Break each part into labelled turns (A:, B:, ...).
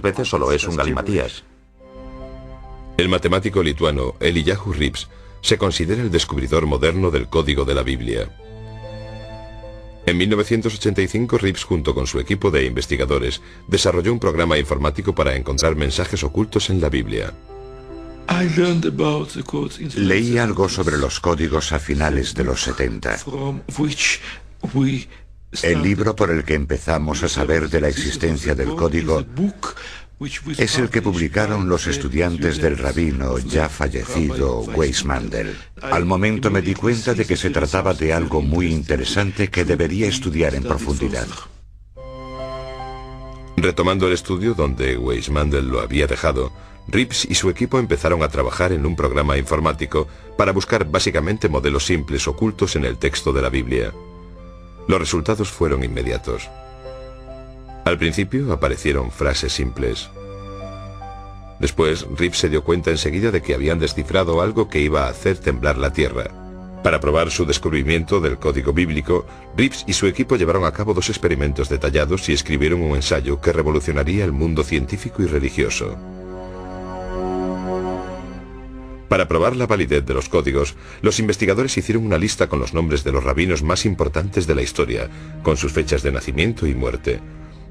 A: veces solo es un galimatías.
B: El matemático lituano Eliyahu Rips se considera el descubridor moderno del código de la Biblia. En 1985, Rips, junto con su equipo de investigadores, desarrolló un programa informático para encontrar mensajes ocultos en la Biblia.
C: Leí algo sobre los códigos a finales de los 70. El libro por el que empezamos a saber de la existencia del código es el que publicaron los estudiantes del rabino ya fallecido Weizmann. Al momento me di cuenta de que se trataba de algo muy interesante que debería estudiar en profundidad.
B: Retomando el estudio donde Weizmann lo había dejado, Rips y su equipo empezaron a trabajar en un programa informático para buscar básicamente modelos simples ocultos en el texto de la Biblia. Los resultados fueron inmediatos. Al principio aparecieron frases simples. Después, Rips se dio cuenta enseguida de que habían descifrado algo que iba a hacer temblar la tierra. Para probar su descubrimiento del código bíblico, Rips y su equipo llevaron a cabo 2 experimentos detallados y escribieron un ensayo que revolucionaría el mundo científico y religioso. Para probar la validez de los códigos, los investigadores hicieron una lista con los nombres de los rabinos más importantes de la historia, con sus fechas de nacimiento y muerte.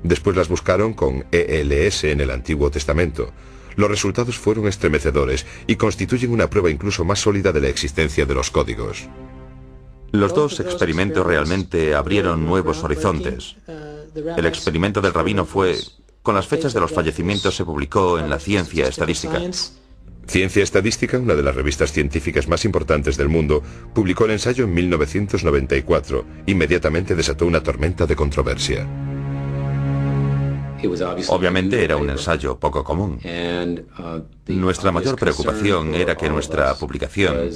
B: Después las buscaron con ELS en el Antiguo Testamento. Los resultados fueron estremecedores y constituyen una prueba incluso más sólida de la existencia de los códigos.
A: Los 2 experimentos realmente abrieron nuevos horizontes. El experimento del rabino fue... Con las fechas de los fallecimientos se publicó en la Ciencia Estadística.
B: Ciencia Estadística, una de las revistas científicas más importantes del mundo, publicó el ensayo en 1994. Inmediatamente desató una tormenta de controversia.
A: Obviamente era un ensayo poco común. Nuestra mayor preocupación era que nuestra publicación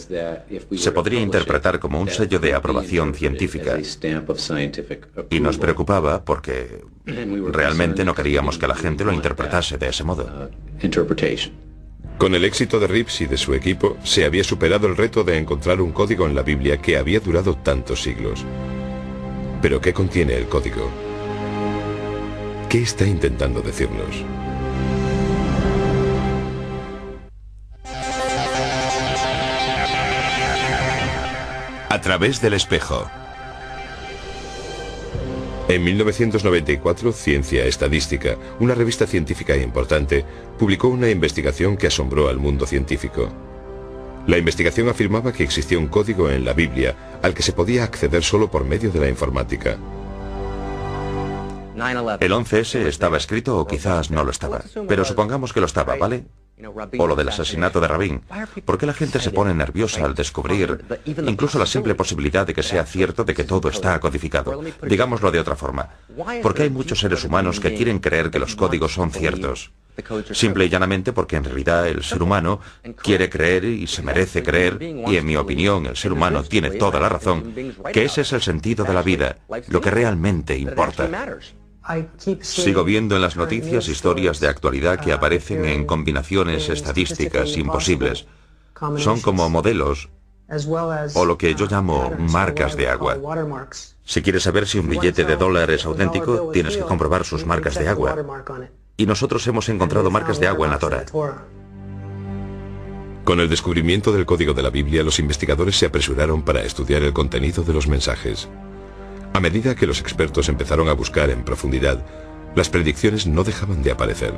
A: se podría interpretar como un sello de aprobación científica. Y nos preocupaba porque realmente no queríamos que la gente lo interpretase de ese modo.
B: Con el éxito de Rips y de su equipo, se había superado el reto de encontrar un código en la Biblia que había durado tantos siglos. ¿Pero qué contiene el código? ¿Qué está intentando decirnos?
D: A través del espejo.
B: En 1994, Ciencia Estadística, una revista científica importante, publicó una investigación que asombró al mundo científico. La investigación afirmaba que existía un código en la Biblia al que se podía acceder solo por medio de la informática.
A: El 11S estaba escrito o quizás no lo estaba, pero supongamos que lo estaba, ¿vale? O lo del asesinato de Rabin. ¿Por qué la gente se pone nerviosa al descubrir incluso la simple posibilidad de que sea cierto de que todo está codificado? Digámoslo de otra forma. ¿Por qué hay muchos seres humanos que quieren creer que los códigos son ciertos? Simple y llanamente porque en realidad el ser humano quiere creer y se merece creer, y en mi opinión el ser humano tiene toda la razón, que ese es el sentido de la vida, lo que realmente importa. Sigo viendo en las noticias historias de actualidad que aparecen en combinaciones estadísticas imposibles. Son como modelos, o lo que yo llamo marcas de agua. Si quieres saber si un billete de $1 es auténtico, tienes que comprobar sus marcas de agua. Y nosotros hemos encontrado marcas de agua en la Torá.
B: Con el descubrimiento del código de la Biblia, los investigadores se apresuraron para estudiar el contenido de los mensajes. A medida que los expertos empezaron a buscar en profundidad, las predicciones no dejaban de aparecer.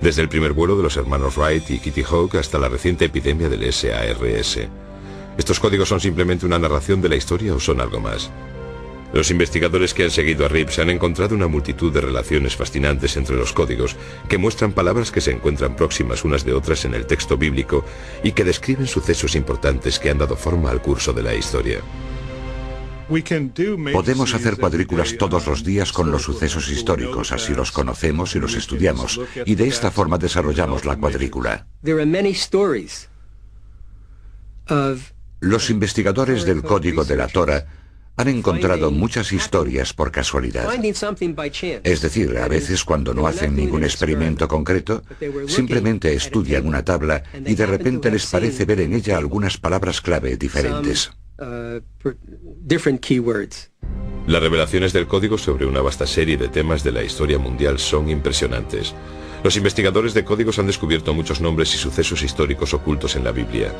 B: Desde el primer vuelo de los hermanos Wright y Kitty Hawk hasta la reciente epidemia del SARS. ¿Estos códigos son simplemente una narración de la historia o son algo más? Los investigadores que han seguido a Rips han encontrado una multitud de relaciones fascinantes entre los códigos que muestran palabras que se encuentran próximas unas de otras en el texto bíblico y que describen sucesos importantes que han dado forma al curso de la historia.
C: Podemos hacer cuadrículas todos los días con los sucesos históricos, así los conocemos y los estudiamos, y de esta forma desarrollamos la cuadrícula. Los investigadores del código de la Torá han encontrado muchas historias por casualidad. Es decir, a veces cuando no hacen ningún experimento concreto, simplemente estudian una tabla y de repente les parece ver en ella algunas palabras clave diferentes.
B: Las revelaciones del código sobre una vasta serie de temas de la historia mundial son impresionantes. Los investigadores de códigos han descubierto muchos nombres y sucesos históricos ocultos en la Biblia.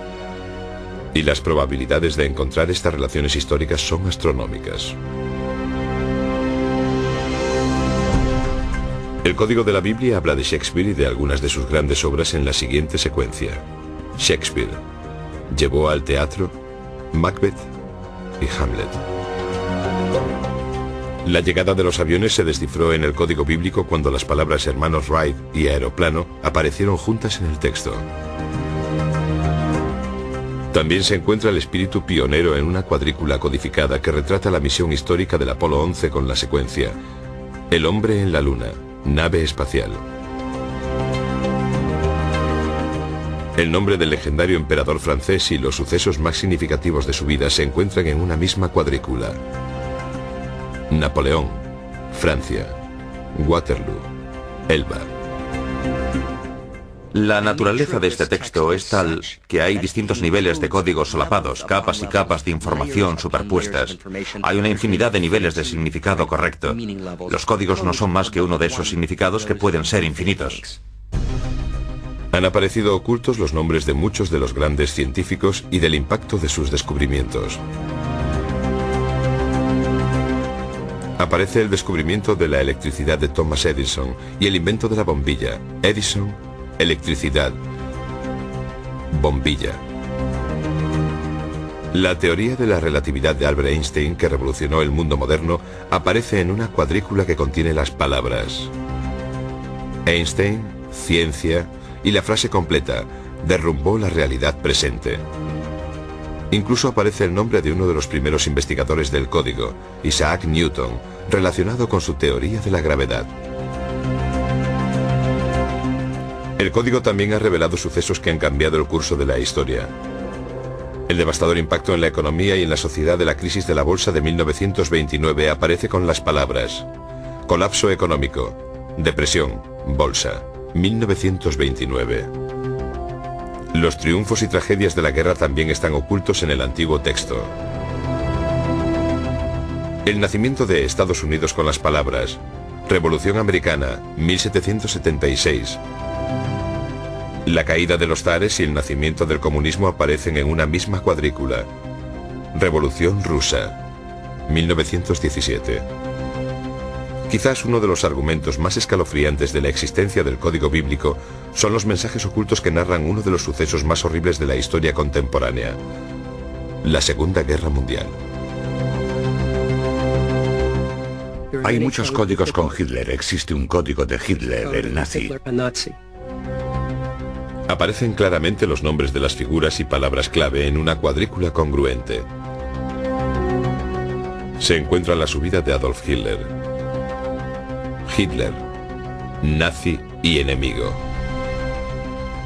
B: Y las probabilidades de encontrar estas relaciones históricas son astronómicas. El código de la Biblia habla de Shakespeare y de algunas de sus grandes obras en la siguiente secuencia. Shakespeare llevó al teatro Macbeth y Hamlet. La llegada de los aviones se descifró en el código bíblico cuando las palabras hermanos Wright y aeroplano aparecieron juntas en el texto. También se encuentra el espíritu pionero en una cuadrícula codificada que retrata la misión histórica del Apolo 11 con la secuencia: el hombre en la luna, nave espacial. El nombre del legendario emperador francés y los sucesos más significativos de su vida se encuentran en una misma cuadrícula: Napoleón, Francia, Waterloo, Elba.
A: La naturaleza de este texto es tal que hay distintos niveles de códigos solapados, capas y capas de información superpuestas. Hay una infinidad de niveles de significado correcto. Los códigos no son más que uno de esos significados que pueden ser infinitos.
B: Han aparecido ocultos los nombres de muchos de los grandes científicos y del impacto de sus descubrimientos. Aparece el descubrimiento de la electricidad de Thomas Edison y el invento de la bombilla. Edison, electricidad, bombilla. La teoría de la relatividad de Albert Einstein, que revolucionó el mundo moderno, aparece en una cuadrícula que contiene las palabras Einstein, ciencia, y la frase completa: derrumbó la realidad presente. Incluso aparece el nombre de uno de los primeros investigadores del código, Isaac Newton, relacionado con su teoría de la gravedad. El código también ha revelado sucesos que han cambiado el curso de la historia. El devastador impacto en la economía y en la sociedad de la crisis de la bolsa de 1929 aparece con las palabras: colapso económico, depresión, bolsa, 1929. Los triunfos y tragedias de la guerra también están ocultos en el antiguo texto. El nacimiento de Estados Unidos con las palabras Revolución Americana, 1776. La caída de los zares y el nacimiento del comunismo aparecen en una misma cuadrícula. Revolución Rusa, 1917. Quizás uno de los argumentos más escalofriantes de la existencia del código bíblico son los mensajes ocultos que narran uno de los sucesos más horribles de la historia contemporánea: la Segunda Guerra Mundial.
C: Hay muchos códigos con Hitler. Existe un código de Hitler, el nazi.
B: Aparecen claramente los nombres de las figuras y palabras clave en una cuadrícula congruente. Se encuentra la subida de Adolf Hitler. Hitler, nazi y enemigo.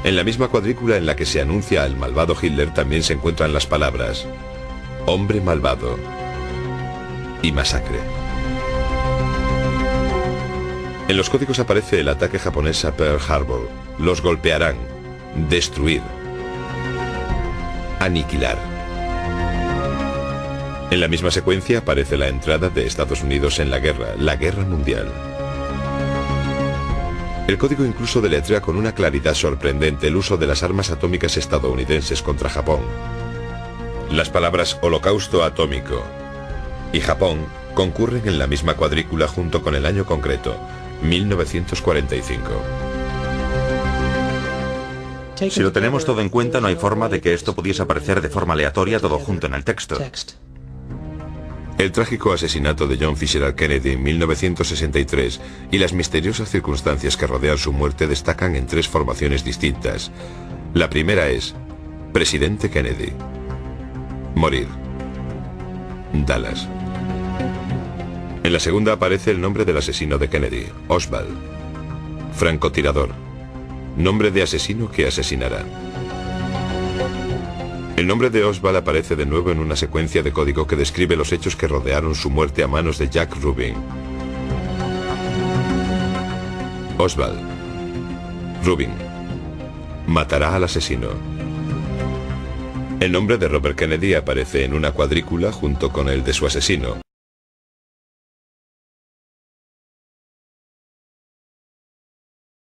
B: En la misma cuadrícula en la que se anuncia al malvado Hitler también se encuentran las palabras hombre malvado y masacre. En los códigos aparece el ataque japonés a Pearl Harbor. Los golpearán, destruir, aniquilar. En la misma secuencia aparece la entrada de Estados Unidos en la Guerra Mundial. El código incluso deletrea con una claridad sorprendente el uso de las armas atómicas estadounidenses contra Japón. Las palabras holocausto atómico y Japón concurren en la misma cuadrícula junto con el año concreto, 1945.
A: Si lo tenemos todo en cuenta, no hay forma de que esto pudiese aparecer de forma aleatoria todo junto en el texto.
B: El trágico asesinato de John Fitzgerald Kennedy en 1963 y las misteriosas circunstancias que rodean su muerte destacan en tres formaciones distintas. La primera es Presidente Kennedy. Morir. Dallas. En la segunda aparece el nombre del asesino de Kennedy, Oswald. Francotirador. Nombre de asesino que asesinará. El nombre de Oswald aparece de nuevo en una secuencia de código que describe los hechos que rodearon su muerte a manos de Jack Rubin. Oswald. Rubin. Matará al asesino. El nombre de Robert Kennedy aparece en una cuadrícula junto con el de su asesino.